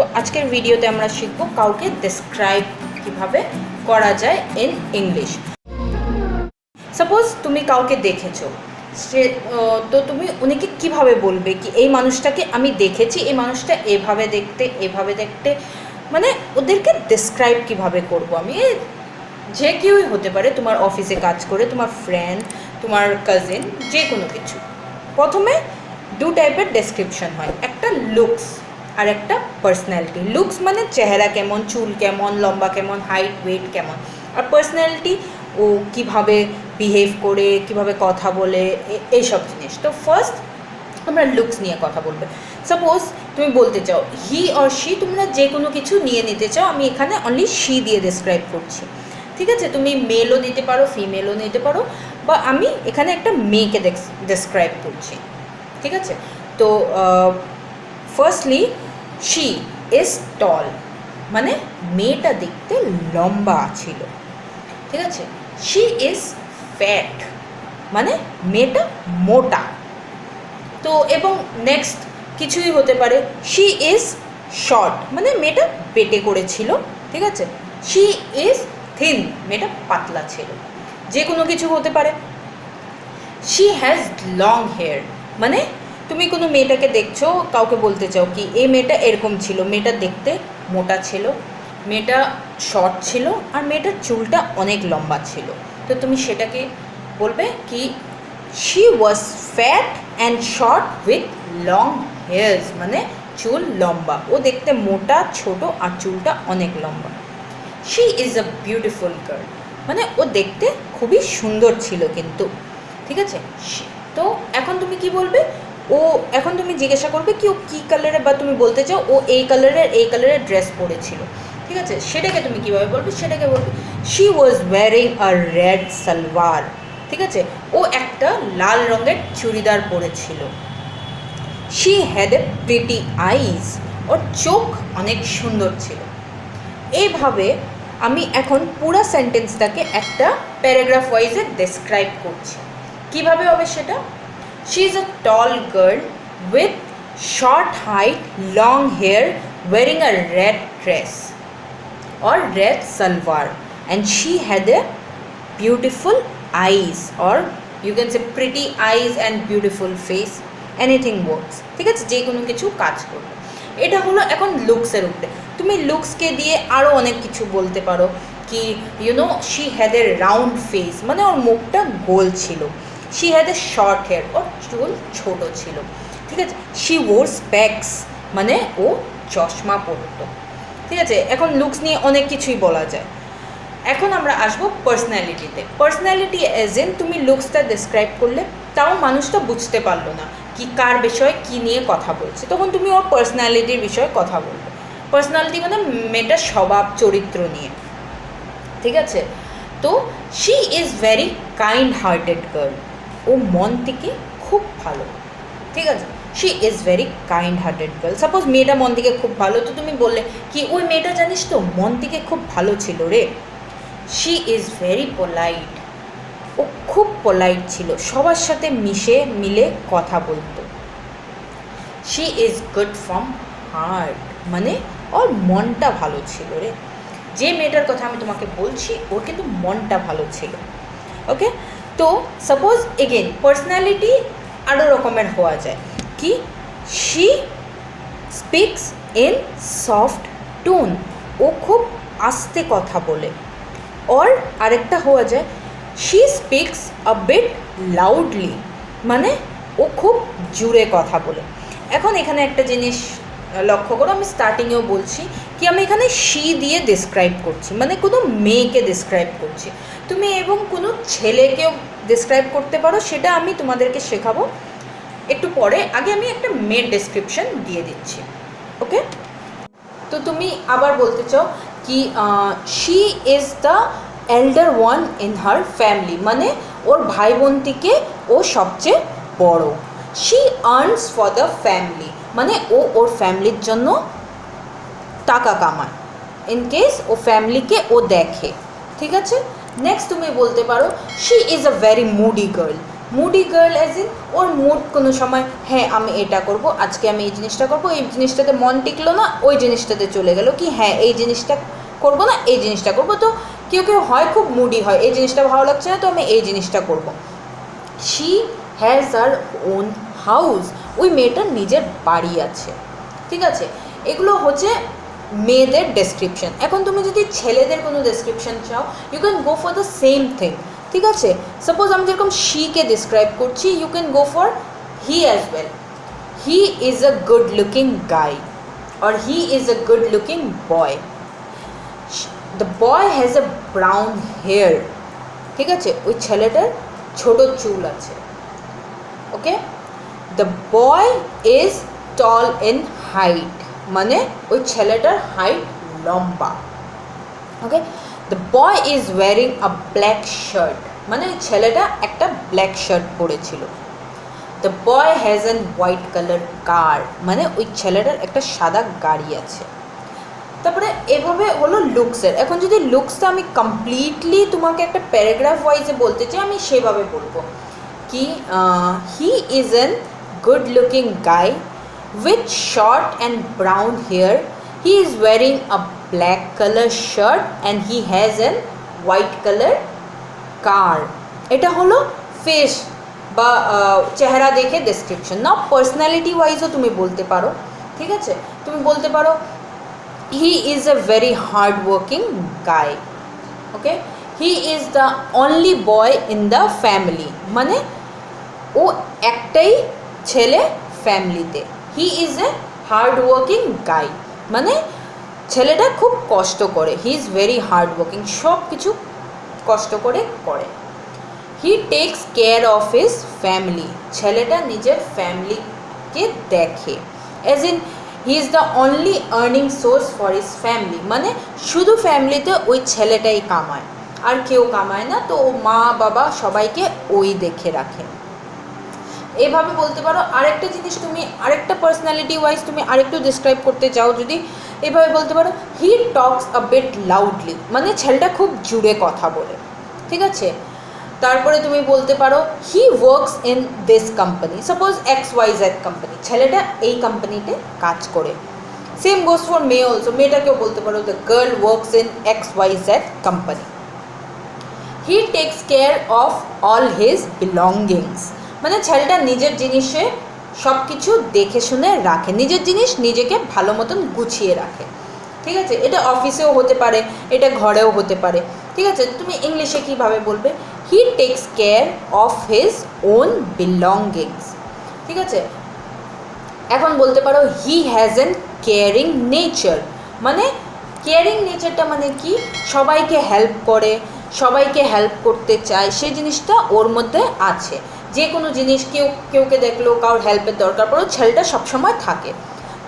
তো আজকের ভিডিওতে আমরা শিখব কাউকে ডেসক্রাইব কিভাবে করা যায় ইন ইংলিশ। সাপোজ তুমি কাউকে দেখেছো, সে তো তুমি উনিকে কিভাবে বলবে কি এই মানুষটাকে আমি দেখেছি, এই মানুষটা এভাবে দেখতে, মানে ওদেরকে ডেসক্রাইব কিভাবে করব আমি। যে কেউই হতে পারে, তোমার অফিসে কাজ করে, তোমার ফ্রেন্ড, তোমার কাজিন, যে কোনো কিছু। প্রথমে দু টাইপের ডেসক্রিপশন হয়, একটা লুকস আর একটা পার্সোনালিটি। লুকস মানে চেহারা কেমন, চুল কেমন, লম্বা কেমন, হাইট ওয়েট কেমন। আর পার্সোনালিটি ও কিভাবে বিহেভ করে, কিভাবে কথা বলে, এইসব জিনিস। তো ফার্স্ট আমরা লুকস নিয়ে কথা বলবো। সাপোজ তুমি বলতে চাও হি অর শি, তোমরা যে কোনো কিছু নিয়ে নিতে চাও, আমি এখানে অনলি শি দিয়ে ডেসক্রাইব করছি, ঠিক আছে? তুমি মেলও দিতে পারো, ফিমেলও নিতে পারো, বা আমি এখানে একটা মেয়েকে ডেসক্রাইব করছি, ঠিক আছে? তো ফার্স্টলি শি ইজ টল, মানে মেয়েটা দেখতে লম্বা ছিল, ঠিক আছে? শি ইজ ফ্যাট, মানে মেয়েটা মোটা। তো এবং নেক্সট কিছুই হতে পারে, শি ইজ শর্ট, মানে মেয়েটা পেটে করেছিল, ঠিক আছে? শি ইজ থিন, মেয়েটা পাতলা ছিল, যে কোনো কিছু হতে পারে। শি হ্যাজ লং হেয়ার, মানে তুমি কোনো মেয়েটাকে দেখছো, কাউকে বলতে চাও কি এই মেয়েটা এরকম ছিল, মেয়েটা দেখতে মোটা ছিল, মেয়েটা শর্ট ছিল, আর মেয়েটার চুলটা অনেক লম্বা ছিল। তো তুমি সেটাকে বলবে কি she was fat and short with long here's, মানে চুল লম্বা, ও দেখতে মোটা, ছোট, আর চুলটা অনেক লম্বা। She is a beautiful girl, মানে ও দেখতে খুবই সুন্দর ছিল কিন্তু, ঠিক আছে? তো এখন তুমি কি বলবে, ও এখন তুমি জিজ্ঞাসা করবে কি ও কী কালারের, বা তুমি বলতে চাও ও এই কালারের ড্রেস পরেছিল, ঠিক আছে? সেটাকে তুমি কীভাবে বলবে, সেটাকে বলবে she was wearing a red salwar, ঠিক আছে? ও একটা লাল রঙের চুড়িদার পরেছিল। She had a pretty eyes, ওর চোখ অনেক সুন্দর ছিল। এইভাবে আমি এখন পুরো সেন্টেন্সটাকে একটা প্যারাগ্রাফ ওয়াইজে ডেসক্রাইব করছি। কিভাবে হবে সেটা? She is a tall girl with short height, long hair, wearing a red dress or red salwar, and she had a beautiful eyes, or you can say pretty eyes and beautiful face, anything works, ঠিক আছে? যে কোনো কিছু কাজ করবে। এটা হলো এখন লুকসের উপরে। তুমি লুকসকে দিয়ে আরও অনেক কিছু বলতে পারো কি you know she had a round face, মানে ওর মুখটা গোল ছিল। She had a short hair, ওর চুল ছোট ছিল, ঠিক আছে? শি ওর স্পেক্স, মানে ও চশমা পরতো, ঠিক আছে? এখন লুকস নিয়ে অনেক কিছুই বলা যায়। এখন আমরা আসবো পার্সোনালিটিতে। পার্সোনালিটি এজ ইন তুমি লুকসটা ডেসক্রাইব করলে, তাও মানুষটা বুঝতে পারলো না কি কার বিষয়ে কী নিয়ে কথা বলছে, তখন তুমি ওর পার্সোনালিটির বিষয়ে কথা বলবে। পার্সোনালিটি মানে মেয়েটার স্বভাব চরিত্র নিয়ে, ঠিক আছে? তো she is very kind hearted girl, ও মন থেকে খুব ভালো, ঠিক আছে? She is very kind hearted girl. Suppose মেয়েটা মন থেকে খুব ভালো, তো তুমি বললে কি ওই মেয়েটা জানিস তো মন থেকে খুব ভালো ছিল রে। শি ইজ ভেরি পোলাইট, ও খুব পোলাইট ছিল, সবার সাথে মিলে কথা বলতো। She is good from heart, মানে ওর মনটা ভালো ছিল রে। যে মেয়েটার কথা আমি তোমাকে বলছি ওর কিন্তু মনটা ভালো ছিল, ওকে? তো সাপোজ এগেন পার্সোনালিটি আরও রকমের হওয়া যায় কি she speaks in soft tone, ও খুব আস্তে কথা বলে। ওর আরেকটা হওয়া যায় she speaks a bit loudly, মানে ও খুব জোরে কথা বলে। এখন এখানে একটা জিনিস লক্ষ্য করো, আমি স্টার্টিংয়েও বলছি কি আমি এখানে শি দিয়ে ডেসক্রাইব করছি, মানে কোনো মেয়েকে ডেসক্রাইব করছি। তুমি এবং কোনো ছেলেকেও ডেসক্রাইব করতে পারো, সেটা আমি তোমাদেরকে শেখাবো একটু পরে। আগে আমি একটা মেয়ের ডেসক্রিপশন দিয়ে দিচ্ছি, ওকে? তো তুমি আবার বলতে চাও কি she is the এল্ডার one in her family, মানে ওর ভাই বোন থেকে ও সবচেয়ে বড়। She earns for the family, মানে ও ওর ফ্যামিলির জন্য টাকা কামায়, ইন কেস ও ফ্যামিলিকে ও দেখে, ঠিক আছে? নেক্সট তুমি বলতে পারো she is a very moody girl, moody girl as in ওর মুড কোনো সময় হ্যাঁ আমি এটা করব, আজকে আমি এই জিনিসটা করব, এই জিনিসটাতে মন টিকলো না ওই জিনিসটাতে চলে গেল, কি হ্যাঁ এই জিনিসটা করব না এই জিনিসটা করব। তো কেউ কেউ হয় খুব মুডি হয়, এই জিনিসটা ভালো লাগছে না তো আমি এই জিনিসটা করব। She has her own house, ওই মেয়েটার নিজের বাড়ি আছে। ঠিক আছে, এগুলো হচ্ছে মেয়েদের ডেসক্রিপশন। এখন তুমি যদি ছেলেদের কোনো ডেসক্রিপশন চাও you can go for the same thing. ঠিক আছে, সাপোজ আমি যেরকম শিকে ডিসক্রাইব করছি you can go for he as well. He is a good looking guy or he is a good looking boy. The boy has a brown hair. ঠিক আছে, ওই ছেলেটার ছোট চুল আছে। ওকে, the boy is tall in height, মানে ওই ছেলেটার হাইট লম্বা। ওকে, the boy is wearing a black shirt, মানে ওই ছেলেটা একটা ব্ল্যাক শার্ট পরেছিল। The boy has an white colour car, মানে ওই ছেলেটার একটা সাদা গাড়ি আছে। তারপরে এভাবে হলো লুকসের। এখন যদি লুকসটা আমি কমপ্লিটলি তোমাকে একটা প্যারাগ্রাফ ওয়াইজে বলতে চাই আমি সেভাবে বলবো কি he is an good looking guy with short and brown hair, he is wearing a black colour shirt and he has an white colour car. এটা হলো ফেস বা চেহারা দেখে ডেসক্রিপশন। নাও পার্সোনালিটি ওয়াইজও তুমি বলতে পারো। ঠিক আছে, তুমি বলতে পারো he is a very hard working guy. Okay, he is the only boy in the family, মানে ও একটাই ছেলে ফ্যামিলিতে। He is a hard working guy, মানে ছেলেটা খুব কষ্ট করে। He is very hard working, সব কিছু কষ্ট করে করে। He takes care of his family, ছেলেটা নিজের ফ্যামিলিকে দেখে। As in he is the only earning source for his family, মানে শুধু ফ্যামিলিতে ওই ছেলেটাই কামায়, আর কেউ কামায় না, তো ও মা বাবা সবাইকে ওই দেখে রাখে। এভাবে বলতে পারো। আরেকটা জিনিস তুমি আরেকটা পার্সোনালিটি ওয়াইজ তুমি আরেকটু ডিসক্রাইব করতে চাও যদি এভাবে বলতে পারো হি টক্স আ বিট লাউডলি, মানে ছেলেটা খুব জুড়ে কথা বলে। ঠিক আছে, তারপরে তুমি বলতে পারো he works in this company, suppose XYZ company, ছেলেটা এই কোম্পানিতে কাজ করে। Same goes for me also, মেয়েটাকেও বলতে পারো the girl works in XYZ company. He takes care of all his belongings, মানে ছেলেটা নিজের জিনিসে সব কিছু দেখে শুনে রাখে, নিজের জিনিস নিজেকে ভালো মতন গুছিয়ে রাখে। ঠিক আছে, এটা অফিসেও হতে পারে, এটা ঘরেও হতে পারে। ঠিক আছে, তুমি ইংলিশে কীভাবে বলবে হি takes care of his own belongings. ঠিক আছে, এখন বলতে পারো he has N caring nature, মানে কেয়ারিং নেচারটা মানে কি সবাইকে হেল্প করে, সবাইকে হেল্প করতে চায়, সেই জিনিসটা ওর মধ্যে আছে। যে কোনো জিনিস কেউকে দেখলো কারোর হেল্পের দরকার পড়ো ছেলেটা সবসময় থাকে।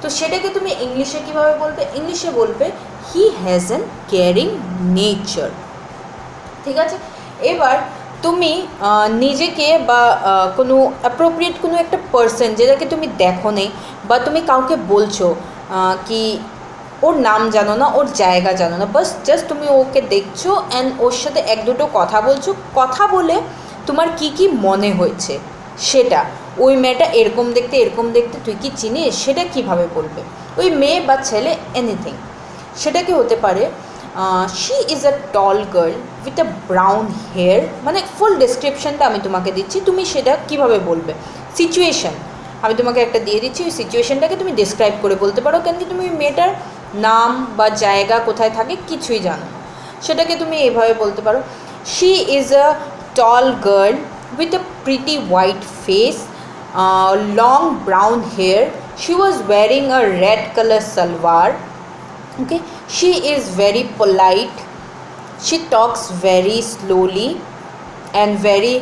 তো সেটাকে তুমি ইংলিশে কীভাবে বলবে, ইংলিশে বলবে he has N caring nature. ঠিক আছে, এবার তুমি নিজেকে বা কোনো অ্যাপ্রোপ্রিয়েট কোনো একটা পার্সন যেটাকে তুমি দেখো নেই বা তুমি কাউকে বলছো কি ওর নাম জানো না, ওর জায়গা জানো না, বাস জাস্ট তুমি ওকে দেখছো অ্যান্ড ওর সাথে এক দুটো কথা বলছো, কথা বলে তোমার কি কি মনে হয়েছে সেটা, ওই মেয়েটা এরকম দেখতে তুই কি চিনিস, সেটা কিভাবে বলবে, ওই মেয়ে বা ছেলে এনিথিং। সেটা কি হতে পারে she is a tall girl with a brown hair, মানে ফুল ডেসক্রিপশানটা আমি তোমাকে দিচ্ছি, তুমি সেটা কিভাবে বলবে। সিচুয়েশান আমি তোমাকে একটা দিয়ে দিচ্ছি, ওই সিচুয়েশানটাকে তুমি ডিসক্রাইব করে বলতে পারো, কেন কি তুমি মেয়েটার নাম বা জায়গা কোথায় থাকে কিছুই জানো না, সেটাকে তুমি এভাবে বলতে পারো she is a tall girl with a pretty white face, long brown hair. She was wearing a red color salwar. Okay, she is very polite. She talks very slowly and very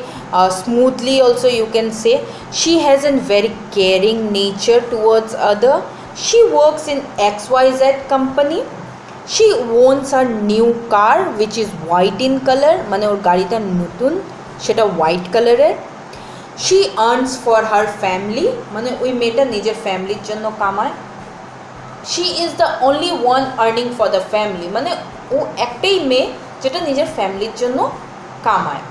smoothly also, you can say. She has a very caring nature towards other. She works in XYZ company. She owns a new car which is white in color, মানে ওর গাড়িটা নতুন সেটা white কালারের। She earns for her family, মানে ওই মেয়েটা নিজের ফ্যামিলির জন্য কামায়। She is the only one earning for the family, মানে ও একটাই মেয়ে যেটা নিজের ফ্যামিলির জন্য কামায়।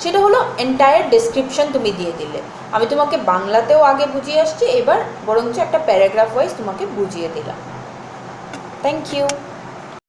সেটা হলো এন্টায়ার ডেসক্রিপশন তুমি দিয়ে দিলে। আমি তোমাকে বাংলাতেও আগে বুঝিয়ে আসছি, এবার বরঞ্চ একটা প্যারাগ্রাফ ওয়াইজ তোমাকে বুঝিয়ে দিলাম। Thank you.